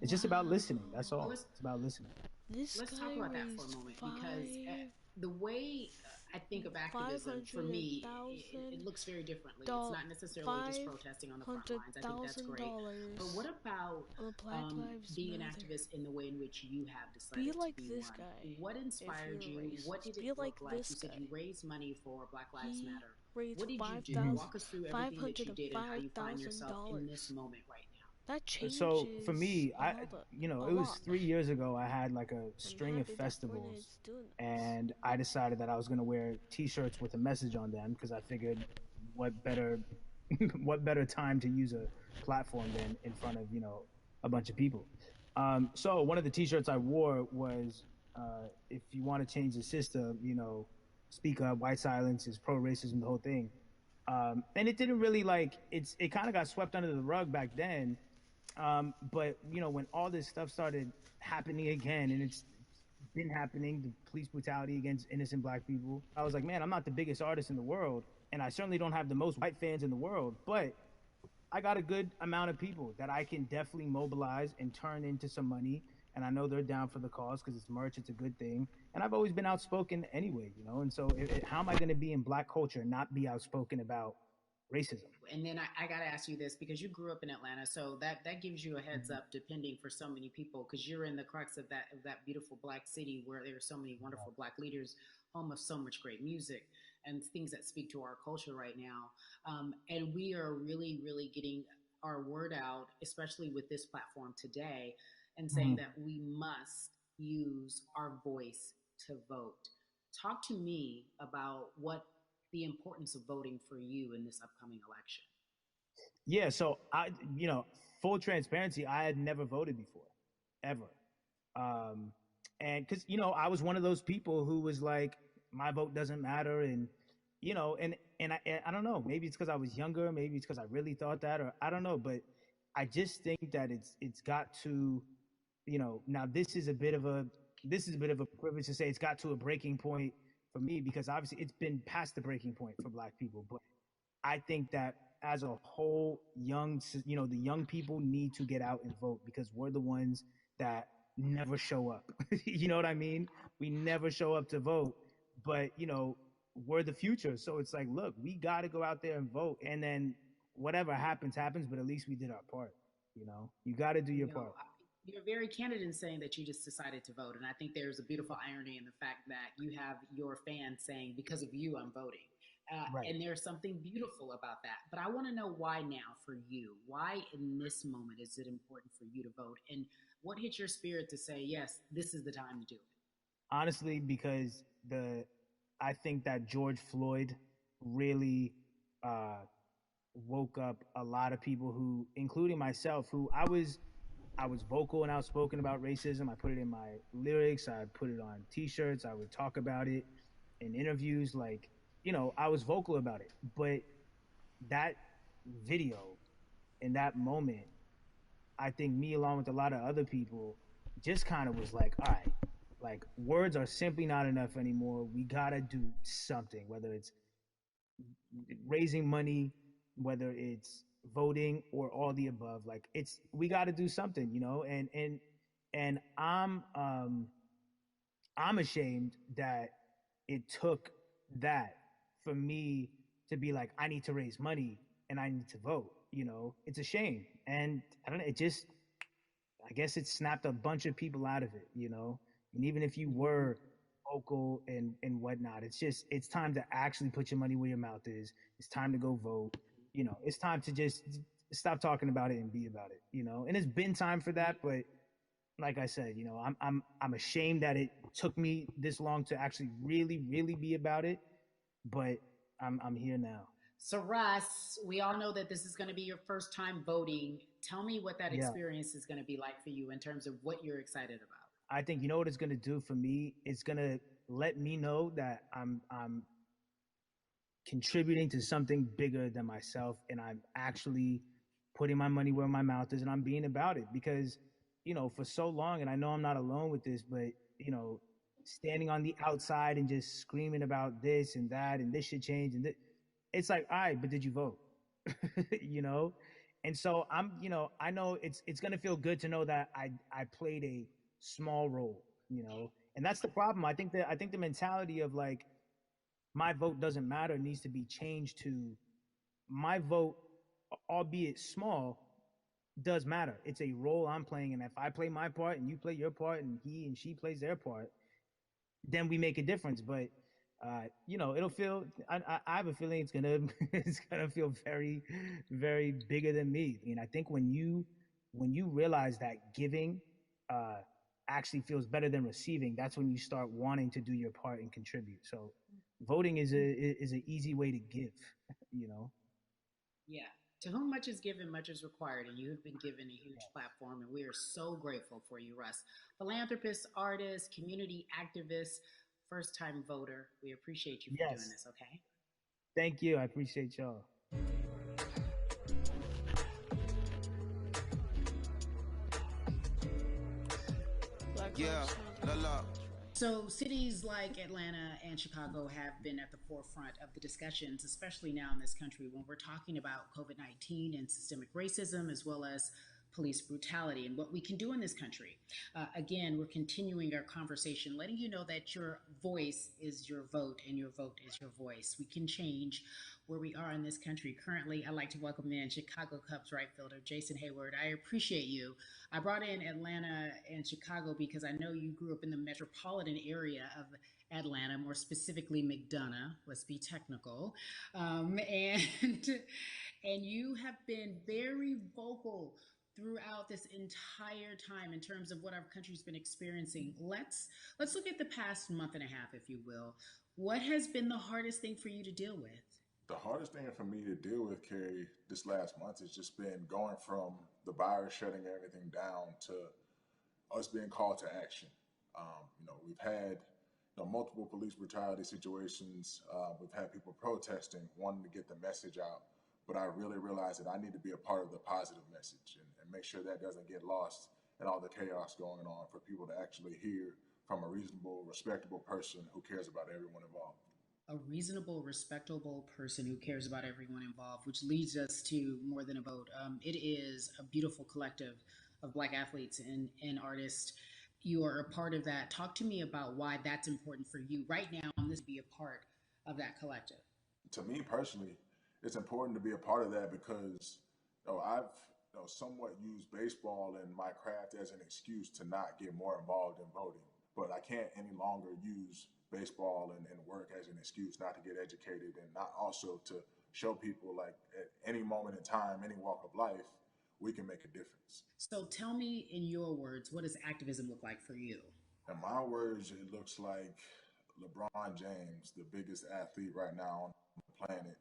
It's just about listening. Wow. That's all. It's about listening. This Let's talk guy about that for a raised moment because the way I think of five activism for hundred me, it thousand looks very differently. It's dollars, not necessarily just five protesting on the front hundred lines. I think that's thousand great. But what dollars about on the Black Lives being an Matter. activist in the way in which you have Be decided to like be this one? guy. What If inspired you're you? What racist, did it be like look like? this You said you guy. raised money for Black Lives He Matter. raised What did you five do? Mm-hmm. thousand, Walk us through five everything that hundred you and did and how five you find thousand yourself in this dollars. moment right now. That So for changes me, a it was lot. 3 years ago. I had like a I'm string of happy that festivals, Fortnite's doing this. and I decided that I was going to wear T-shirts with a message on them because I figured, what better, what better time to use a platform than in front of a bunch of people. So one of the T-shirts I wore was, "If you want to change the system, speak up. White silence is pro-racism. The whole thing." And it didn't really it kind of got swept under the rug back then. But when all this stuff started happening again, and it's been happening, the police brutality against innocent black people, I was like, man, I'm not the biggest artist in the world, and I certainly don't have the most white fans in the world, but I got a good amount of people that I can definitely mobilize and turn into some money. And I know they're down for the cause because it's merch, it's a good thing. And I've always been outspoken anyway, And so, how am I going to be in black culture and not be outspoken about racism? And then I got to ask you this because you grew up in Atlanta, so that gives you a heads up, depending for so many people, because you're in the crux of that beautiful black city where there are so many wonderful black leaders, home of so much great music and things that speak to our culture right now. And we are really, really getting our word out, especially with this platform today, and saying Mm-hmm. that we must use our voice to vote. Talk to me about what the importance of voting for you in this upcoming election. Yeah, so full transparency, I had never voted before, ever. Um, and because I was one of those people who was like, my vote doesn't matter, and and I don't know, maybe it's because I was younger, maybe it's because I really thought that, or I don't know, but I just think that it's got to, now this is a bit of a this is a bit of a privilege to say it's got to a breaking point for me because obviously it's been past the breaking point for Black people. But I think that as a whole, the young people need to get out and vote because we're the ones that never show up. You know what I mean? We never show up to vote, but we're the future. So it's like, look, we got to go out there and vote, and then whatever happens, happens. But at least we did our part. You got to do your part. You're very candid in saying that you just decided to vote. And I think there's a beautiful irony in the fact that you have your fans saying, because of you, I'm voting. Right. And there's something beautiful about that. But I want to know why now for you? Why in this moment is it important for you to vote? And what hit your spirit to say, yes, this is the time to do it? Honestly, because I think that George Floyd really woke up a lot of people who, including myself, who I was vocal and outspoken about racism. I put it in my lyrics. I put it on T-shirts. I would talk about it in interviews. Like, I was vocal about it. But that video in that moment, I think me along with a lot of other people just kind of was like, all right, like words are simply not enough anymore. We gotta do something, whether it's raising money, whether it's voting or all the above. Like we got to do something, and I'm ashamed that it took that for me to be like, I need to raise money and I need to vote. It's a shame, and I don't know. I guess it snapped a bunch of people out of it. And even if you were vocal and whatnot, it's time to actually put your money where your mouth is. It's time to go vote. It's time to just stop talking about it and be about it. And it's been time for that, but like I said, I'm ashamed that it took me this long to actually really, really be about it. But I'm here now. So Russ, we all know that this is going to be your first time voting. Tell me what that experience is going to be like for you in terms of what you're excited about. I think what it's going to do for me. It's going to let me know that I'm contributing to something bigger than myself, and I'm actually putting my money where my mouth is, and I'm being about it because for so long, and I know I'm not alone with this, but standing on the outside and just screaming about this and that and this should change and it's like, all right, but did you vote? And so I know it's gonna feel good to know that I played a small role, and that's the problem. I think the mentality of like my vote doesn't matter needs to be changed to my vote, albeit small, does matter. It's a role I'm playing, and if I play my part and you play your part and he and she plays their part, then we make a difference. But it'll feel. I have a feeling it's gonna it's gonna feel very, very bigger than me. I mean, I think when you realize that giving actually feels better than receiving, that's when you start wanting to do your part and contribute. So, voting is an easy way to give. Yeah. To whom much is given, much is required, and you have been given a huge platform, and we are so grateful for you, Russ. Philanthropist, artist, community activist, first time voter. We appreciate you for doing this, okay? Thank you. I appreciate y'all. Yeah, la. So cities like Atlanta and Chicago have been at the forefront of the discussions, especially now in this country when we're talking about COVID-19 and systemic racism, as well as police brutality and what we can do in this country. Again, we're continuing our conversation, letting you know that your voice is your vote and your vote is your voice. We can change where we are in this country. Currently, I'd like to welcome in Chicago Cubs right fielder Jason Hayward. I appreciate you. I brought in Atlanta and Chicago because I know you grew up in the metropolitan area of Atlanta, more specifically McDonough, let's be technical. And you have been very vocal throughout this entire time in terms of what our country's been experiencing. Let's look at the past month and a half, if you will. What has been the hardest thing for you to deal with? The hardest thing for me to deal with, Carrie, this last month has just been going from the virus shutting everything down to us being called to action. We've had multiple police brutality situations. We've had people protesting, wanting to get the message out. But I really realized that I need to be a part of the positive message and make sure that doesn't get lost in all the chaos going on, for people to actually hear from a reasonable, respectable person who cares about everyone involved. A reasonable, respectable person who cares about everyone involved, which leads us to More Than a Vote. It is a beautiful collective of Black athletes and artists. You are a part of that. Talk to me about why that's important for you right now, and this be a part of that collective. To me personally, it's important to be a part of that because I've somewhat used baseball and my craft as an excuse to not get more involved in voting. But I can't any longer use baseball and work as an excuse not to get educated and not also to show people like at any moment in time, any walk of life, we can make a difference. So tell me in your words, what does activism look like for you? In my words, it looks like LeBron James, the biggest athlete right now on the planet,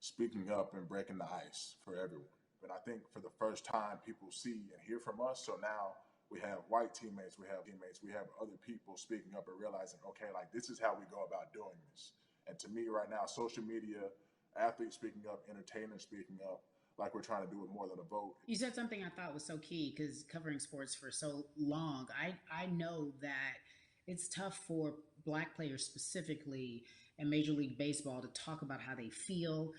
speaking up and breaking the ice for everyone. And I think for the first time, people see and hear from us. So now we have white teammates, we have other people speaking up and realizing, okay, like this is how we go about doing this. And to me, right now, social media, athletes speaking up, entertainers speaking up, like we're trying to do with More Than a Vote. You said something I thought was so key because covering sports for so long, I know that it's tough for Black players specifically in Major League Baseball to talk about how they feel.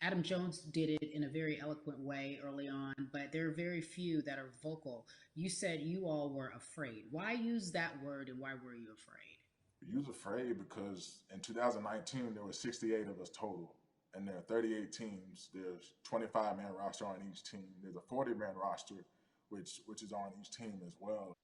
Adam Jones did it in a very eloquent way early on, but there are very few that are vocal. You said you all were afraid. Why use that word and why were you afraid? We was afraid because in 2019 there were 68 of us total, and there are 38 teams. There's 25-man roster on each team. There's a 40-man roster, which is on each team as well.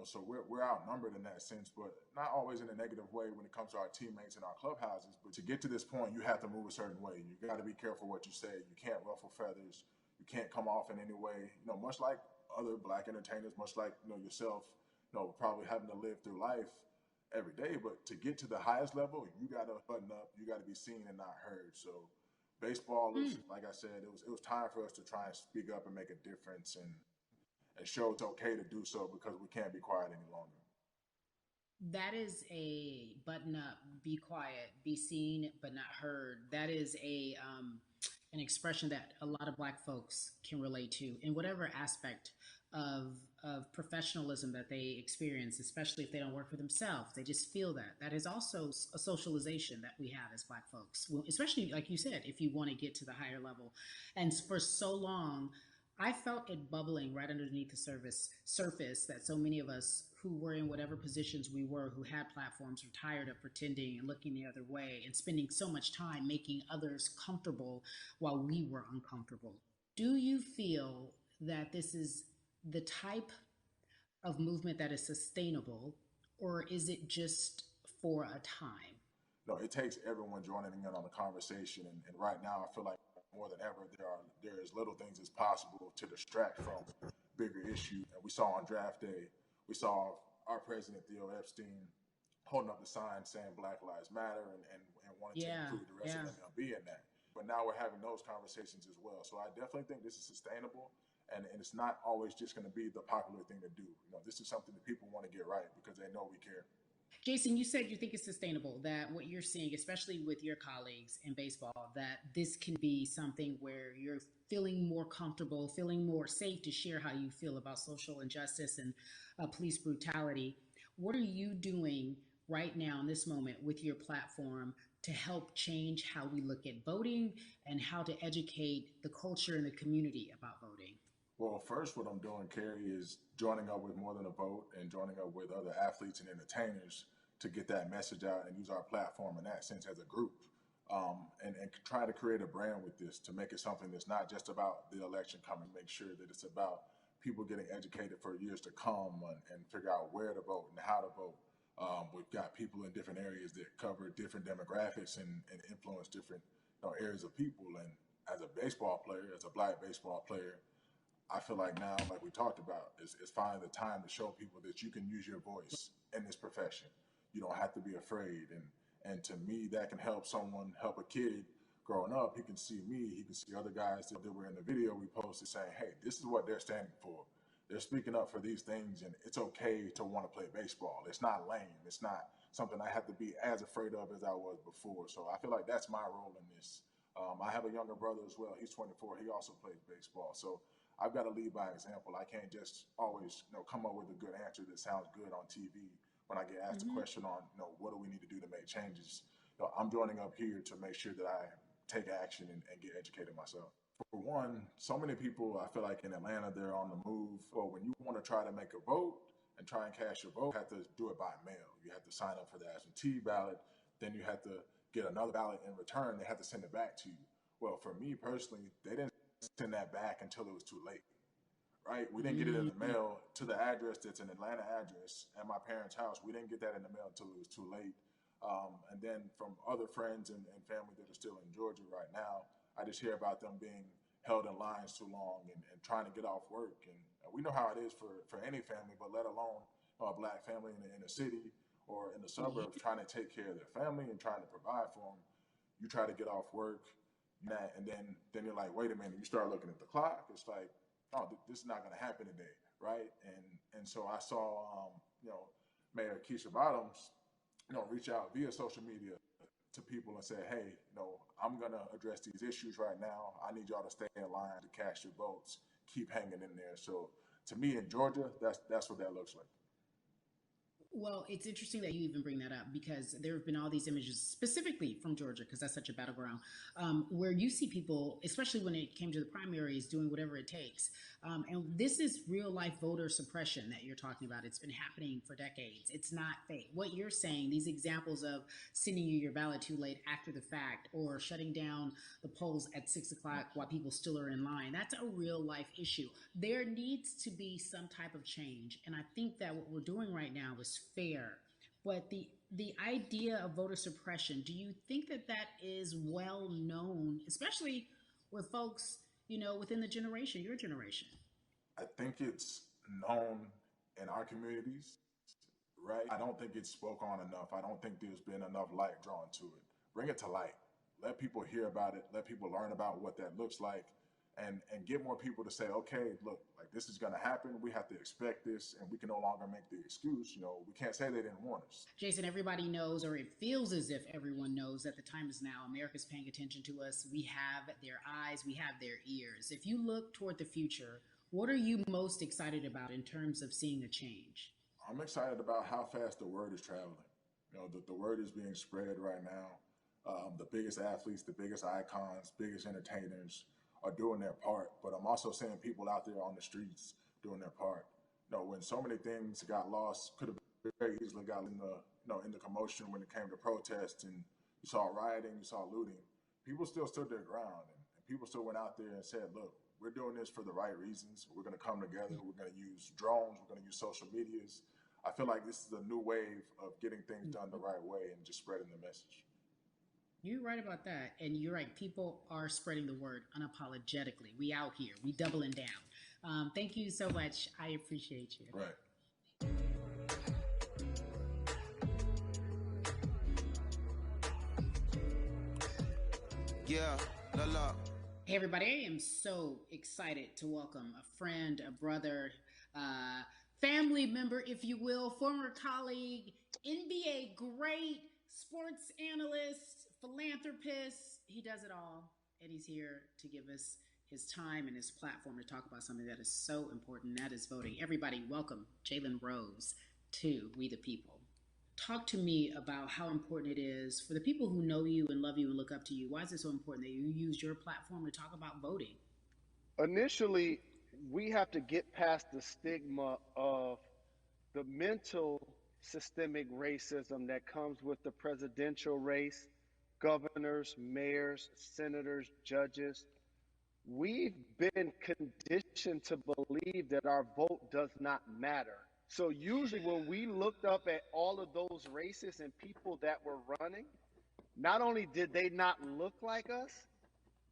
So we're outnumbered in that sense, but not always in a negative way when it comes to our teammates and our clubhouses. But to get to this point, you have to move a certain way. You got to be careful what you say. You can't ruffle feathers. You can't come off in any way. Much like other Black entertainers, much like yourself, probably having to live through life every day. But to get to the highest level, you got to button up. You got to be seen and not heard. So baseball is, like I said, it was time for us to try and speak up and make a difference and show it's okay to do so because we can't be quiet any longer. That is a button up, be quiet, be seen but not heard. That is a an expression that a lot of Black folks can relate to in whatever aspect of professionalism that they experience, especially if they don't work for themselves. They just feel that. That is also a socialization that we have as Black folks, well, especially like you said, if you want to get to the higher level. And for so long, I felt it bubbling right underneath the surface that so many of us who were in whatever positions we were, who had platforms, were tired of pretending and looking the other way and spending so much time making others comfortable while we were uncomfortable. Do you feel that this is the type of movement that is sustainable, or is it just for a time? No, it takes everyone joining in on the conversation. And right now, I feel like more than ever, there is little things as possible to distract from bigger issues. And we saw on draft day, we saw our president, Theo Epstein, holding up the sign saying Black Lives Matter and wanting to include the rest of MLB in that. But now we're having those conversations as well. So I definitely think this is sustainable. And it's not always just going to be the popular thing to do. This is something that people want to get right because they know we care. Jason, you said you think it's sustainable, that what you're seeing, especially with your colleagues in baseball, that this can be something where you're feeling more comfortable, feeling more safe to share how you feel about social injustice and police brutality. What are you doing right now in this moment with your platform to help change how we look at voting and how to educate the culture and the community about voting? Well, first, what I'm doing, Carrie, is joining up with More Than a Vote and joining up with other athletes and entertainers to get that message out and use our platform in that sense as a group. And try to create a brand with this to make it something that's not just about the election coming, make sure that it's about people getting educated for years to come and figure out where to vote and how to vote. We've got people in different areas that cover different demographics and influence different areas of people. And as a baseball player, as a Black baseball player, I feel like now, like we talked about, is finally the time to show people that you can use your voice in this profession. You don't have to be afraid. And to me, that can help someone, help a kid growing up. He can see me, he can see other guys that were in the video we posted saying, hey, this is what they're standing for. They're speaking up for these things, and it's okay to want to play baseball. It's not lame. It's not something I have to be as afraid of as I was before. So I feel like that's my role in this. I have a younger brother as well. He's 24. He also plays baseball. So I've got to lead by example. I can't just always, come up with a good answer that sounds good on TV when I get asked a question on, what do we need to do to make changes. I'm joining up here to make sure that I take action and get educated myself. For one, so many people, I feel like in Atlanta, they're on the move. Or when you want to try to make a vote and try and cast your vote, you have to do it by mail. You have to sign up for the absentee ballot. Then you have to get another ballot in return. They have to send it back to you. Well, for me personally, they didn't send that back until it was too late, right? We didn't get it in the mail to the address that's an Atlanta address at my parents' house. We didn't get that in the mail until it was too late. And then from other friends and family that are still in Georgia right now, I just hear about them being held in lines too long and trying to get off work. And we know how it is for any family, but let alone a black family in a city or in the suburbs trying to take care of their family and trying to provide for them. You try to get off work, and then you're like, wait a minute. You start looking at the clock. It's like, oh, this is not going to happen today, right? And so I saw, Mayor Keisha Bottoms, reach out via social media to people and say, hey, I'm going to address these issues right now. I need y'all to stay in line to cast your votes. Keep hanging in there. So to me in Georgia, that's what that looks like. Well, it's interesting that you even bring that up because there have been all these images specifically from Georgia, because that's such a battleground, where you see people, especially when it came to the primaries, doing whatever it takes. And this is real life voter suppression that you're talking about. It's been happening for decades. It's not fake. What you're saying, these examples of sending you your ballot too late after the fact or shutting down the polls at 6 o'clock while people still are in line, that's a real life issue. There needs to be some type of change. And I think that what we're doing right now is fair. But the idea of voter suppression, do you think that that is well known, especially with folks, within the generation, your generation? I think it's known in our communities, right? I don't think it's spoke on enough. I don't think there's been enough light drawn to it. Bring it to light. Let people hear about it. Let people learn about what that looks like. And get more people to say, okay, look, like this is going to happen. We have to expect this, and we can no longer make the excuse. We can't say they didn't warn us. Jason, everybody knows, or it feels as if everyone knows that the time is now. America's paying attention to us. We have their eyes. We have their ears. If you look toward the future, what are you most excited about in terms of seeing a change? I'm excited about how fast the word is traveling. The word is being spread right now. The biggest athletes, the biggest icons, biggest entertainers are doing their part, but I'm also seeing people out there on the streets doing their part. When so many things got lost, could have very easily got in the commotion when it came to protests, and you saw rioting, you saw looting. People still stood their ground, and people still went out there and said, "Look, we're doing this for the right reasons. We're going to come together. We're going to use drones. We're going to use social medias." I feel like this is a new wave of getting things done the right way and just spreading the message. You're right about that. And you're right. People are spreading the word unapologetically. We out here. We doubling down. Thank you so much. I appreciate you. Right. Yeah, la la. Hey, everybody. I am so excited to welcome a friend, a brother, family member, if you will, former colleague, NBA great, sports analyst, philanthropist. He does it all. And he's here to give us his time and his platform to talk about something that is so important, and that is voting. Everybody, welcome Jalen Rose to We the People. Talk to me about how important it is for the people who know you and love you and look up to you. Why is it so important that you use your platform to talk about voting? Initially, we have to get past the stigma of the mental systemic racism that comes with the presidential race, governors, mayors, senators, judges. We've been conditioned to believe that our vote does not matter. So usually when we looked up at all of those races and people that were running, not only did they not look like us,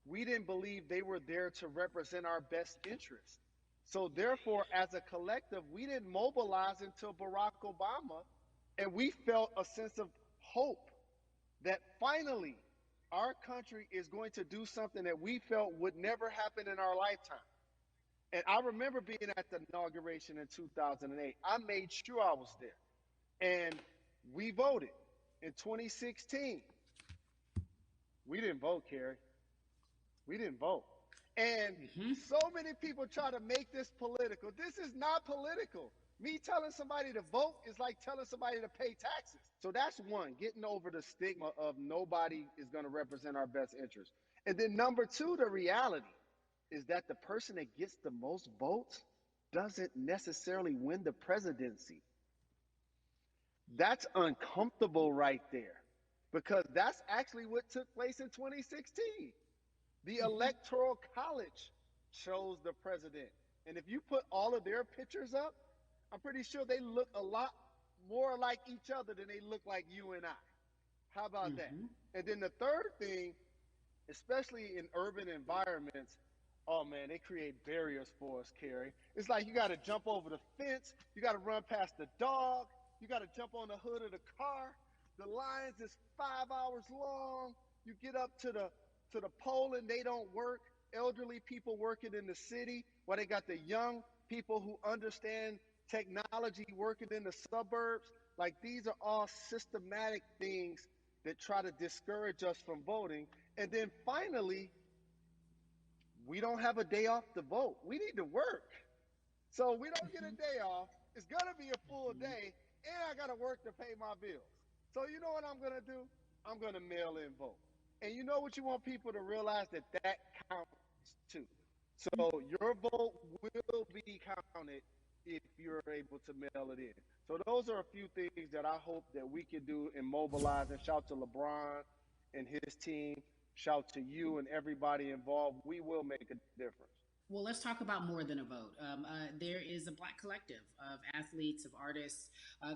we didn't believe they were there to represent our best interests. So therefore, as a collective, we didn't mobilize until Barack Obama, and we felt a sense of hope that finally our country is going to do something that we felt would never happen in our lifetime. And I remember being at the inauguration in 2008. I made sure I was there. And we voted. In 2016, we didn't vote, Carrie. We didn't vote. And Mm-hmm. so many people try to make this political. This is not political. Me telling somebody to vote is like telling somebody to pay taxes. So that's one, getting over the stigma of nobody is going to represent our best interest. And then number two, the reality is that the person that gets the most votes doesn't necessarily win the presidency. That's uncomfortable right there because that's actually what took place in 2016. The Mm-hmm. Electoral College chose the president. And if you put all of their pictures up, I'm pretty sure they look a lot more like each other than they look like you and I. How about that? Mm-hmm. And then the third thing, especially in urban environments, oh man, they create barriers for us, Carrie. It's like you got to jump over the fence, you got to run past the dog, you got to jump on the hood of the car. The lines is 5 hours long. You get up to the pole and they don't work. Elderly people working in the city, while they got the young people who understand technology working in the suburbs. Like these are all systematic things that try to discourage us from voting. And then finally, we don't have a day off to vote. We need to work. So we don't get a Mm-hmm. day off. It's going to be a full day, and I got to work to pay my bills. So you know what I'm going to do? I'm going to mail in vote. And you know what you want people to realize that that counts too. So your vote will be counted if you're able to mail it in. So those are a few things that I hope that we can do and mobilize. And shout to LeBron and his team. Shout to you and everybody involved. We will make a difference. Well, let's talk about more than a vote. There is a Black collective of athletes, of artists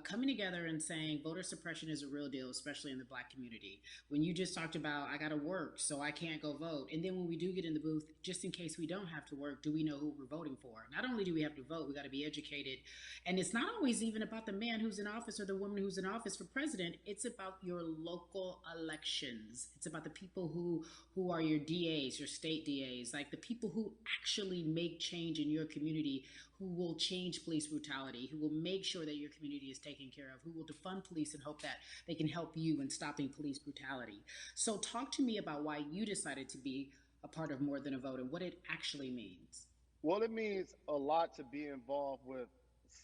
coming together and saying voter suppression is a real deal, especially in the Black community. When you just talked about, I got to work, so I can't go vote. And then when we do get in the booth, just in case we don't have to work, do we know who we're voting for? Not only do we have to vote, we got to be educated. And it's not always even about the man who's in office or the woman who's in office for president. It's about your local elections. It's about the people who are your DAs, your state DAs, like the people who actually make change in your community, who will change police brutality, who will make sure that your community is taken care of, who will defund police and hope that they can help you in stopping police brutality. So talk to me about why you decided to be a part of More Than a Vote and what it actually means. Well, it means a lot to be involved with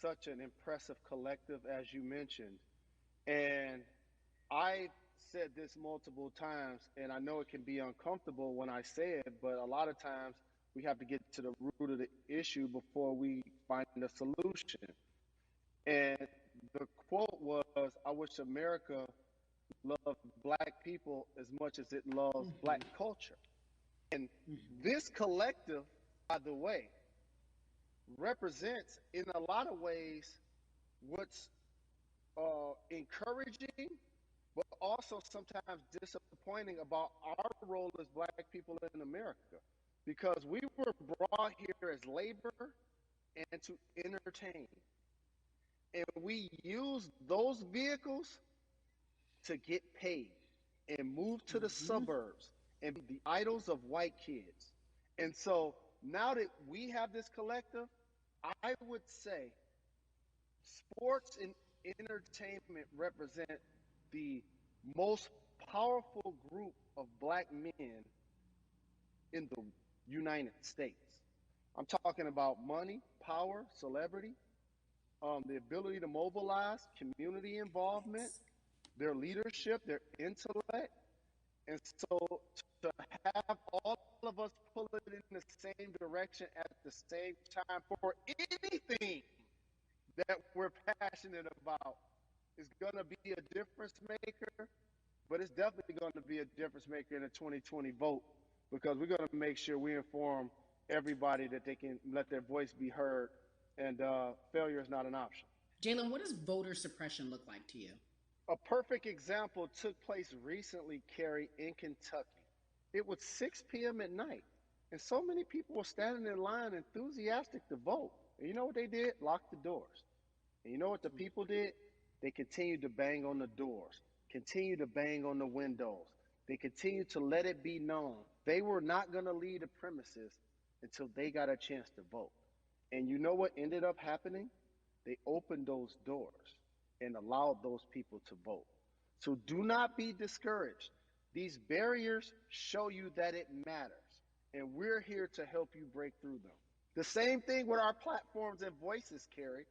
such an impressive collective as you mentioned. And I said this multiple times, and I know it can be uncomfortable when I say it, but a lot of times we have to get to the root of the issue before we find a solution. And the quote was, I wish America loved Black people as much as it loves Black Mm-hmm. culture. And Mm-hmm. this collective, by the way, represents in a lot of ways what's encouraging, but also sometimes disappointing about our role as Black people in America. Because we were brought here as labor and to entertain. And we use those vehicles to get paid and move to the Mm-hmm. suburbs and be the idols of white kids. And so now that we have this collective, I would say sports and entertainment represent the most powerful group of Black men in the United States. I'm talking about money, power, celebrity, the ability to mobilize, community involvement, Yes. their leadership, their intellect. And so to have all of us pull it in the same direction at the same time for anything that we're passionate about is going to be a difference maker, but it's definitely going to be a difference maker in the 2020 vote because we're going to make sure we inform everybody that they can let their voice be heard, and failure is not an option. Jalen, what does voter suppression look like to you? A perfect example took place recently, Carrie, in Kentucky. It was 6 p.m. at night, and so many people were standing in line enthusiastic to vote. And you know what they did? Locked the doors. And you know what the people did? They continued to bang on the doors, continued to bang on the windows. They continued to let it be known they were not going to leave the premises until they got a chance to vote. And you know what ended up happening? They opened those doors and allowed those people to vote. So do not be discouraged. These barriers show you that it matters. and we're here to help you break through them. The same thing with our platforms and voices, Carrie,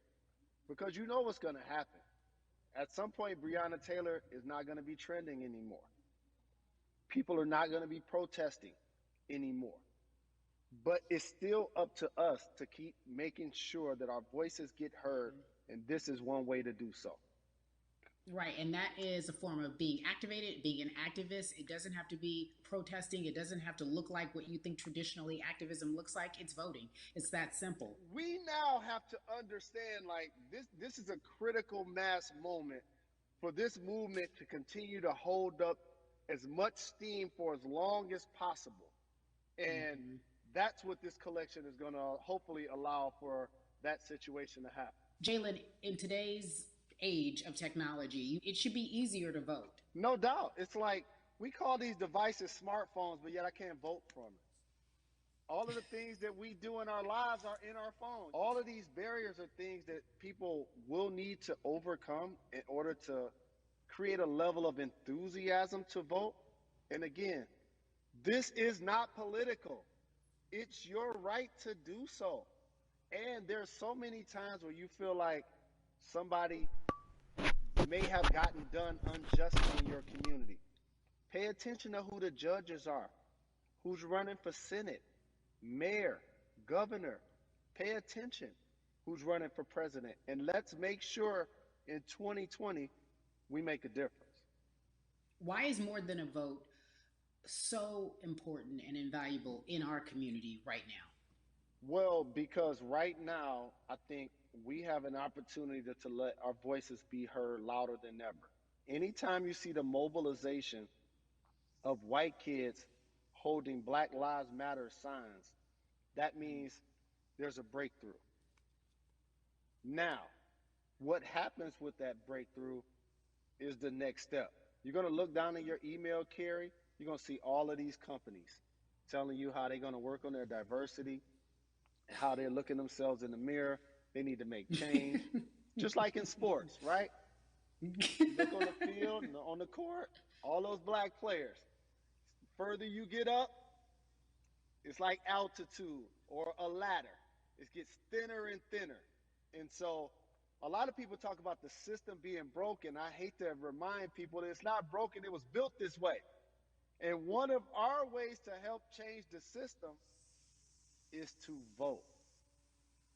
because you know what's going to happen. At some point, Breonna Taylor is not going to be trending anymore. People are not going to be protesting anymore. But it's still up to us to keep making sure that our voices get heard, and this is one way to do so. Right, and that is a form of being activated, being an activist. It doesn't have to be protesting. It doesn't have to look like what you think traditionally activism looks like. It's voting. It's that simple. We now have to understand, like, this is a critical mass moment for this movement to continue to hold up as much steam for as long as possible. And that's what this collection is going to hopefully allow for that situation to happen. Jalen, in today's age of technology, it should be easier to vote. No doubt. It's like we call these devices smartphones, but yet I can't vote from it. All of the things that we do in our lives are in our phones. All of these barriers are things that people will need to overcome in order to create a level of enthusiasm to vote. And again, this is not political. It's your right to do so. And there's so many times where you feel like somebody may have gotten done unjustly in your community. Pay attention to who the judges are, who's running for Senate, mayor, governor. Pay attention who's running for president. And let's make sure in 2020 we make a difference. Why is more than a vote so important and invaluable in our community right now? Well, because right now, I think we have an opportunity to let our voices be heard louder than ever. Anytime you see the mobilization of white kids holding Black Lives Matter signs, that means there's a breakthrough. Now, what happens with that breakthrough is the next step. You're going to look down in your email, Carrie, you're going to see all of these companies telling you how they're going to work on their diversity, how they're looking themselves in the mirror. They need to make change, just like in sports, right? You look on the field, on the court, all those black players. The further you get up, it's like altitude or a ladder. It gets thinner and thinner. And so a lot of people talk about the system being broken. I hate to remind people that it's not broken. It was built this way. And one of our ways to help change the system is to vote.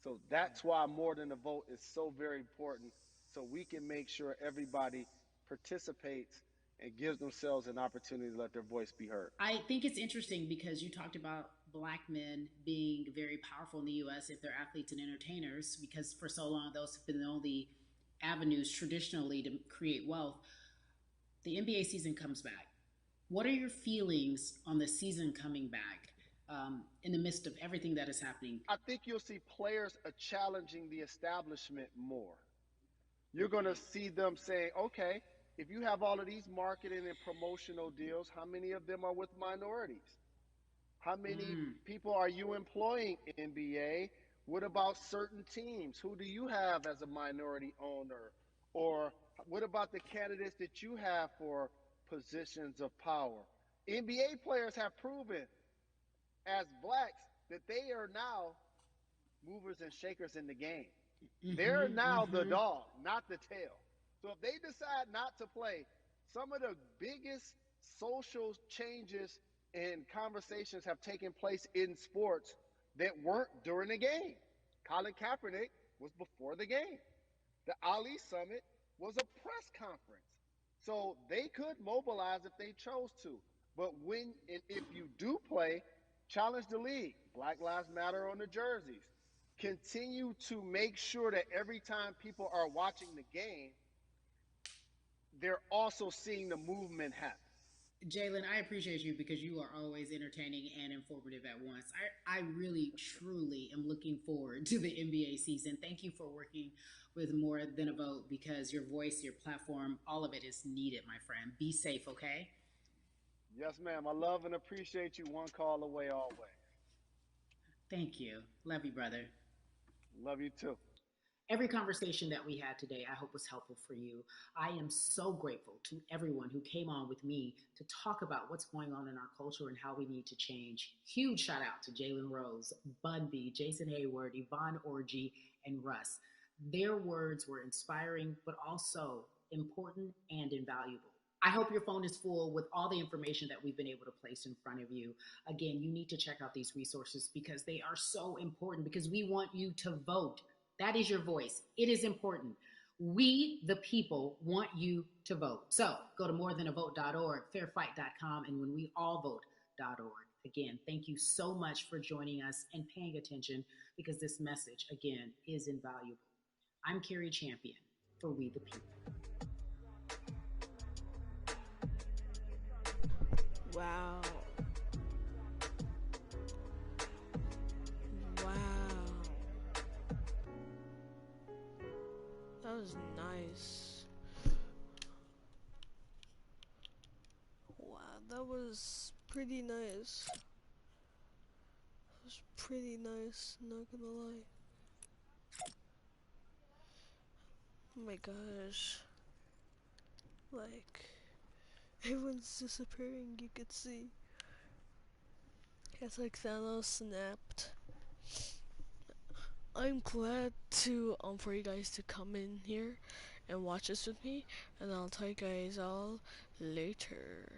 So that's why more than a vote is so very important, so we can make sure everybody participates and gives themselves an opportunity to let their voice be heard. I think it's interesting because you talked about Black men being very powerful in the U.S. if they're athletes and entertainers, because for so long those have been the only avenues traditionally to create wealth. The NBA season comes back. What are your feelings on the season coming back? In the midst of everything that is happening? I think you'll see players challenging the establishment more. You're going to see them saying, okay, if you have all of these marketing and promotional deals, how many of them are with minorities? How many people are you employing in NBA? What about certain teams? Who do you have as a minority owner? Or what about the candidates that you have for positions of power? NBA players have proven as blacks that they are now movers and shakers in the game. They're now the dog, not the tail. So if they decide not to play, some of the biggest social changes and conversations have taken place in sports that weren't during the game. Colin Kaepernick was before the game. The Ali Summit was a press conference. So they could mobilize if they chose to. But when and if you do play, challenge the league. Black Lives Matter on the jerseys. Continue to make sure that every time people are watching the game, they're also seeing the movement happen. Jalen, I appreciate you because you are always entertaining and informative at once. I really, truly am looking forward to the NBA season. Thank you for working with More Than a Vote because your voice, your platform, all of it is needed, my friend. Be safe, okay? Yes, ma'am. I love and appreciate you. One call away always. Thank you. Love you, brother. Love you too. Every conversation that we had today, I hope was helpful for you. I am so grateful to everyone who came on with me to talk about what's going on in our culture and how we need to change. Huge shout out to Jalen Rose, Bun B, Jason Hayward, Yvonne Orgy, and Russ. Their words were inspiring, but also important and invaluable. I hope your phone is full with all the information that we've been able to place in front of you. Again, you need to check out these resources because they are so important because we want you to vote. That is your voice. It is important. We, the people, want you to vote. So go to morethanavote.org, fairfight.com, and when we all vote.org. Again, thank you so much for joining us and paying attention because this message, again, is invaluable. I'm Carrie Champion for We the People. Wow. Wow. That was nice. Wow, that was pretty nice. That was pretty nice, not gonna lie. Oh my gosh. Like, everyone's disappearing, you could see. It's like Thanos snapped. I'm glad to for you guys to come in here and watch this with me, and I'll tell you guys all later.